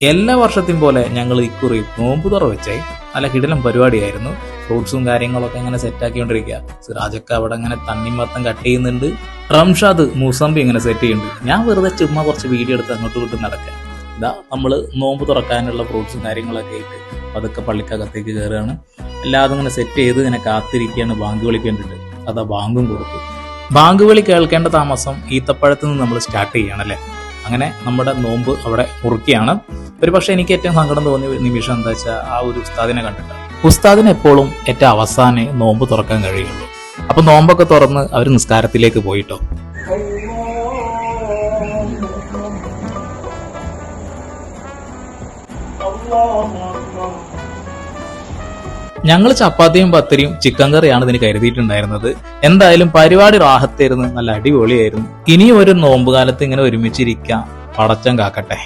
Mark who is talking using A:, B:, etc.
A: എല്ലാ വർഷത്തെയും പോലെ ഞങ്ങൾ ഇക്കുറി നോമ്പ് തുറ വെച്ചേ നല്ല കിടിലം പരിപാടിയായിരുന്നു. ഫ്രൂട്ട്സും കാര്യങ്ങളൊക്കെ അങ്ങനെ സെറ്റാക്കിക്കൊണ്ടിരിക്കുക. സിറാജൊക്കെ അവിടെ അങ്ങനെ തണ്ണിമത്തം കട്ട് ചെയ്യുന്നുണ്ട്. റംഷാദ് മൂസമ്പി ഇങ്ങനെ സെറ്റ് ചെയ്യുന്നുണ്ട്. ഞാൻ വെറുതെ ചുമ്മാ കുറച്ച് വീഡിയോ എടുത്ത് അങ്ങോട്ടും ഇങ്ങോട്ടും നടക്കുക. ഇതാ നമ്മള് നോമ്പ് തുറക്കാനുള്ള ഫ്രൂട്ട്സും കാര്യങ്ങളൊക്കെ ആയിട്ട് അതൊക്കെ പള്ളിക്കകത്തേക്ക് കയറുകയാണ്. എല്ലാതും ഇങ്ങനെ സെറ്റ് ചെയ്ത് ഇങ്ങനെ കാത്തിരിക്കുകയാണ് ബാങ്ക് വിളിക്കേണ്ടിട്ട്. അതാ ബാങ്കും കൊടുത്തു. ബാങ്ക് വിളി കേൾക്കേണ്ട താമസം ഈത്തപ്പഴത്ത് നിന്ന് നമ്മൾ സ്റ്റാർട്ട് ചെയ്യണല്ലേ. അങ്ങനെ നമ്മുടെ നോമ്പ് അവിടെ മുറുക്കിയാണ്. ഒരു പക്ഷെ എനിക്ക് ഏറ്റവും സങ്കടം തോന്നിയ നിമിഷം എന്താ വെച്ചാൽ ആ ഒരു ഉസ്താദിനെ കണ്ടിട്ട്. ഉസ്താദിന് എപ്പോഴും ഏറ്റവും അവസാനം നോമ്പ് തുറക്കാൻ കഴിയുള്ളൂ. അപ്പൊ നോമ്പൊക്കെ തുറന്ന് അവർ നിസ്കാരത്തിലേക്ക് പോയിട്ടോ. ഞങ്ങൾ ചപ്പാത്തിയും പത്തിരിയും ചിക്കൻ കറിയാണ് ഇതിന് കരുതിയിട്ടുണ്ടായിരുന്നത്. എന്തായാലും പരിപാടി റാഹത്തായിരുന്നു, നല്ല അടിപൊളിയായിരുന്നു. ഇനിയും ഒരു നോമ്പ് കാലത്ത് ഇങ്ങനെ ഒരുമിച്ചിരിക്കാം. പടച്ചൻ കാക്കട്ടെ.